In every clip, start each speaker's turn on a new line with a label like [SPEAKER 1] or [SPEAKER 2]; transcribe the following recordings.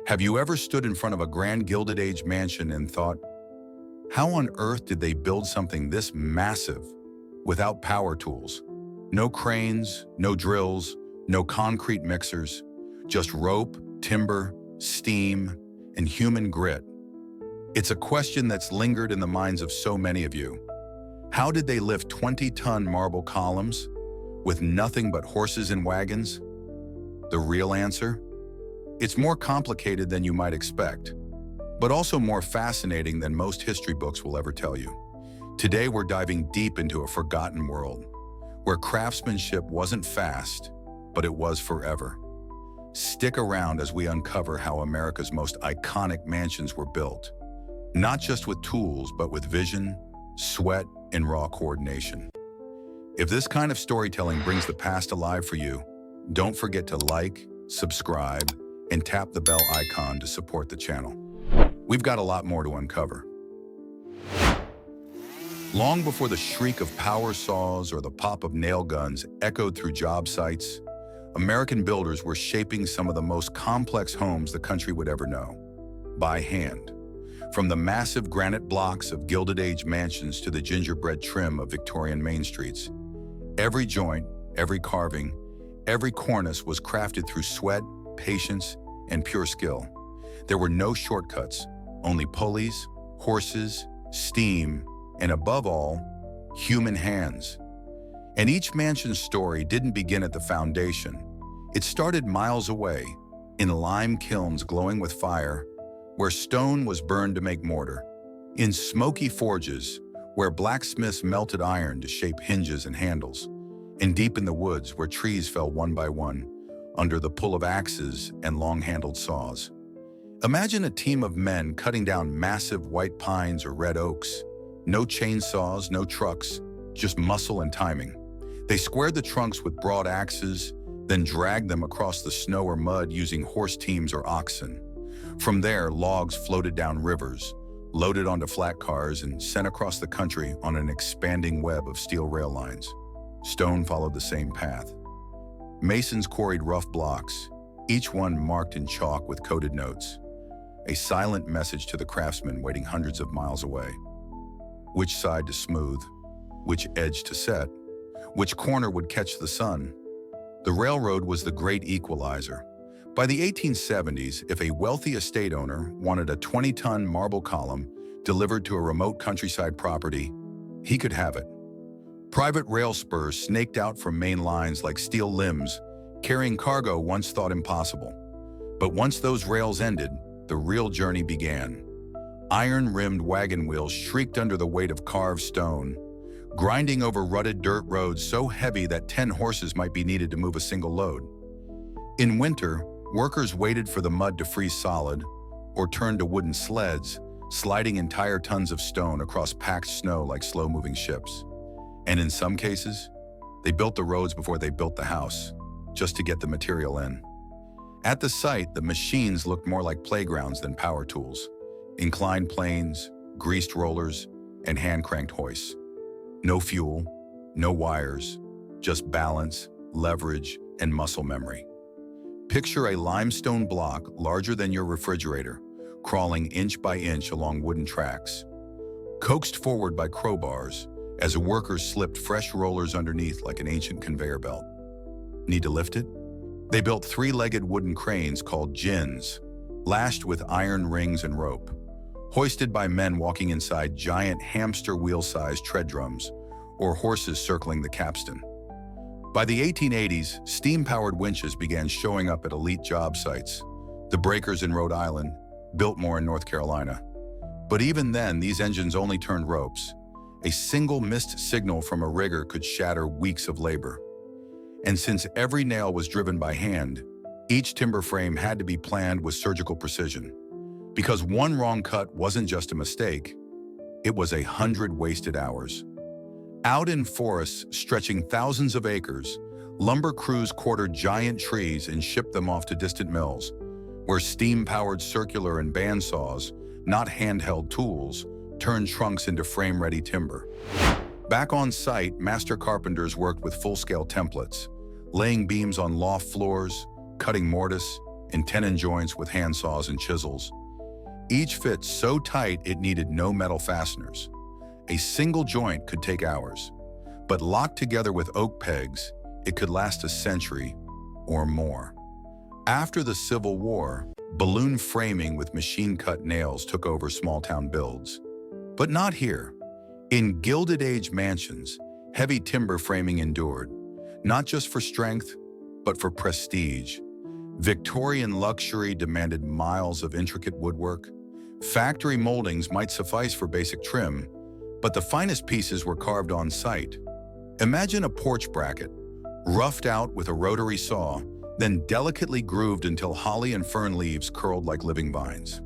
[SPEAKER 1] Have you ever stood in front of a grand Gilded Age mansion and thought, how on earth did they build something this massive without power tools? No cranes, no drills, no concrete mixers, just rope, timber, steam, and human grit. It's a question that's lingered in the minds of so many of you. How did they lift 20-ton marble columns with nothing but horses and wagons? The real answer? It's more complicated than you might expect, but also more fascinating than most history books will ever tell you. Today, we're diving deep into a forgotten world, where craftsmanship wasn't fast, but it was forever. Stick around as we uncover how America's most iconic mansions were built, not just with tools, but with vision, sweat, and raw coordination. If this kind of storytelling brings the past alive for you, don't forget to like, subscribe, and tap the bell icon to support the channel. We've got a lot more to uncover. Long before the shriek of power saws or the pop of nail guns echoed through job sites, American builders were shaping some of the most complex homes the country would ever know, by hand. From the massive granite blocks of Gilded Age mansions to the gingerbread trim of Victorian main streets, every joint, every carving, every cornice was crafted through sweat, patience, and pure skill. There were no shortcuts, only pulleys, horses, steam, and above all, human hands. And each mansion's story didn't begin at the foundation. It started miles away, in lime kilns glowing with fire, where stone was burned to make mortar, in smoky forges, where blacksmiths melted iron to shape hinges and handles, and deep in the woods where trees fell one by one, under the pull of axes and long-handled saws. Imagine a team of men cutting down massive white pines or red oaks. No chainsaws, no trucks, just muscle and timing. They squared the trunks with broad axes, then dragged them across the snow or mud using horse teams or oxen. From there, logs floated down rivers, loaded onto flat cars, and sent across the country on an expanding web of steel rail lines. Stone followed the same path. Masons quarried rough blocks, each one marked in chalk with coded notes, a silent message to the craftsmen waiting hundreds of miles away. Which side to smooth, which edge to set, which corner would catch the sun. The railroad was the great equalizer. By the 1870s, if a wealthy estate owner wanted a 20-ton marble column delivered to a remote countryside property, he could have it. Private rail spurs snaked out from main lines like steel limbs, carrying cargo once thought impossible. But once those rails ended, the real journey began. Iron-rimmed wagon wheels shrieked under the weight of carved stone, grinding over rutted dirt roads so heavy that 10 horses might be needed to move a single load. In winter, workers waited for the mud to freeze solid, or turned to wooden sleds, sliding entire tons of stone across packed snow like slow-moving ships. And in some cases, they built the roads before they built the house, just to get the material in. At the site, the machines looked more like playgrounds than power tools. Inclined planes, greased rollers, and hand-cranked hoists. No fuel, no wires, just balance, leverage, and muscle memory. Picture a limestone block larger than your refrigerator, crawling inch by inch along wooden tracks, coaxed forward by crowbars as workers slipped fresh rollers underneath like an ancient conveyor belt. Need to lift it? They built three-legged wooden cranes called gins, lashed with iron rings and rope, hoisted by men walking inside giant hamster wheel-sized tread drums or horses circling the capstan. By the 1880s, steam-powered winches began showing up at elite job sites, the breakers in Rhode Island, Biltmore in North Carolina. But even then, these engines only turned ropes. A single missed signal from a rigger could shatter weeks of labor. And since every nail was driven by hand, each timber frame had to be planned with surgical precision. Because one wrong cut wasn't just a mistake, it was 100 wasted hours. Out in forests stretching thousands of acres, lumber crews quartered giant trees and shipped them off to distant mills, where steam-powered circular and band saws, not handheld tools, turned trunks into frame-ready timber. Back on site, master carpenters worked with full-scale templates, laying beams on loft floors, cutting mortise, and tenon joints with handsaws and chisels. Each fit so tight it needed no metal fasteners. A single joint could take hours, but locked together with oak pegs, it could last a century or more. After the Civil War, balloon framing with machine-cut nails took over small-town builds. But not here. In Gilded Age mansions, heavy timber framing endured, not just for strength, but for prestige. Victorian luxury demanded miles of intricate woodwork. Factory moldings might suffice for basic trim, but the finest pieces were carved on site. Imagine a porch bracket, roughed out with a rotary saw, then delicately grooved until holly and fern leaves curled like living vines.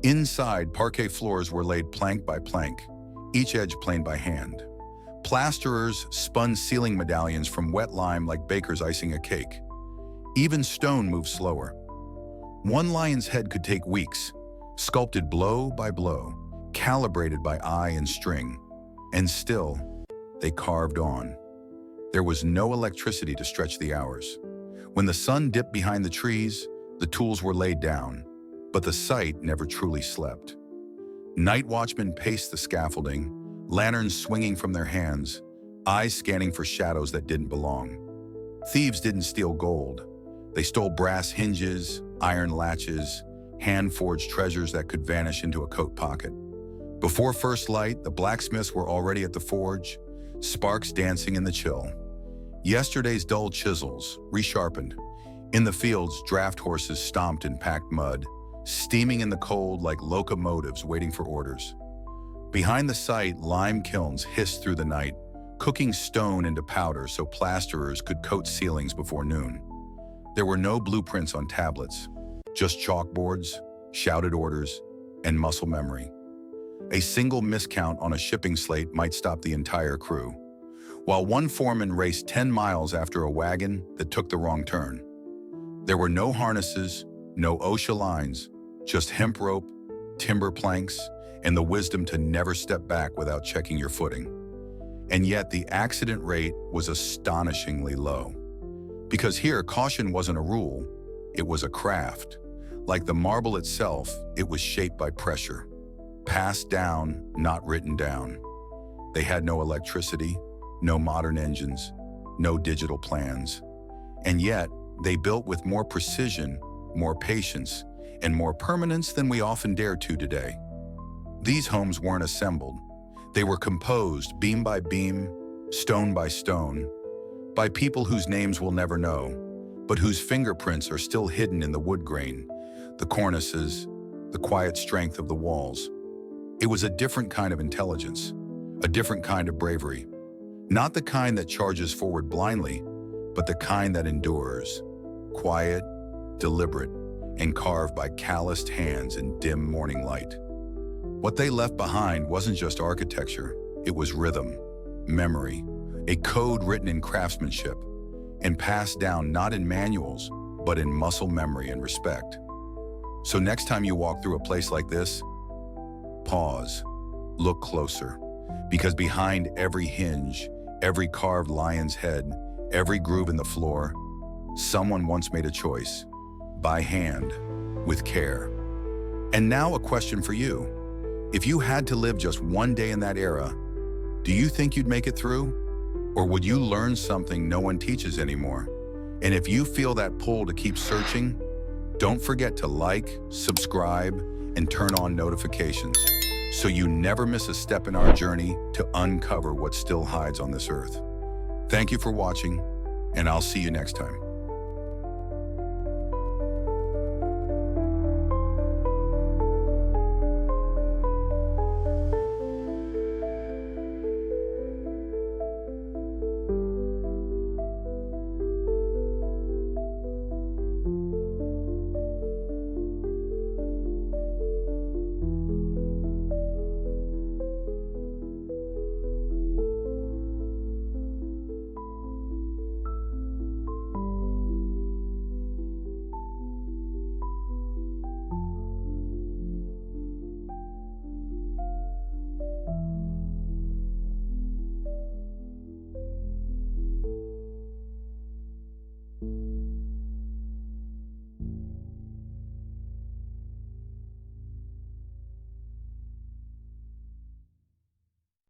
[SPEAKER 1] Inside, parquet floors were laid plank by plank, each edge planed by hand. Plasterers spun ceiling medallions from wet lime like bakers icing a cake. Even stone moved slower. One lion's head could take weeks, sculpted blow by blow, calibrated by eye and string. And still, they carved on. There was no electricity to stretch the hours. When the sun dipped behind the trees, the tools were laid down, but the site never truly slept. Night watchmen paced the scaffolding, lanterns swinging from their hands, eyes scanning for shadows that didn't belong. Thieves didn't steal gold. They stole brass hinges, iron latches, hand-forged treasures that could vanish into a coat pocket. Before first light, the blacksmiths were already at the forge, sparks dancing in the chill. Yesterday's dull chisels, resharpened. In the fields, draft horses stomped in packed mud, steaming in the cold like locomotives waiting for orders. Behind the site, lime kilns hissed through the night, cooking stone into powder so plasterers could coat ceilings before noon. There were no blueprints on tablets, just chalkboards, shouted orders, and muscle memory. A single miscount on a shipping slate might stop the entire crew, while one foreman raced 10 miles after a wagon that took the wrong turn. There were no harnesses, no OSHA lines, just hemp rope, timber planks, and the wisdom to never step back without checking your footing. And yet the accident rate was astonishingly low. Because here, caution wasn't a rule, it was a craft. Like the marble itself, it was shaped by pressure. Passed down, not written down. They had no electricity, no modern engines, no digital plans. And yet, they built with more precision, more patience, and more permanence than we often dare to today. These homes weren't assembled. They were composed beam by beam, stone by stone, by people whose names we'll never know, but whose fingerprints are still hidden in the wood grain, the cornices, the quiet strength of the walls. It was a different kind of intelligence, a different kind of bravery. Not the kind that charges forward blindly, but the kind that endures, quiet, deliberate, and carved by calloused hands in dim morning light. What they left behind wasn't just architecture, it was rhythm, memory, a code written in craftsmanship, and passed down not in manuals, but in muscle memory and respect. So next time you walk through a place like this, pause, look closer, because behind every hinge, every carved lion's head, every groove in the floor, someone once made a choice, by hand, with care. And now a question for you. If you had to live just one day in that era, do you think you'd make it through? Or would you learn something no one teaches anymore? And if you feel that pull to keep searching, don't forget to like, subscribe, and turn on notifications so you never miss a step in our journey to uncover what still hides on this earth. Thank you for watching, and I'll see you next time.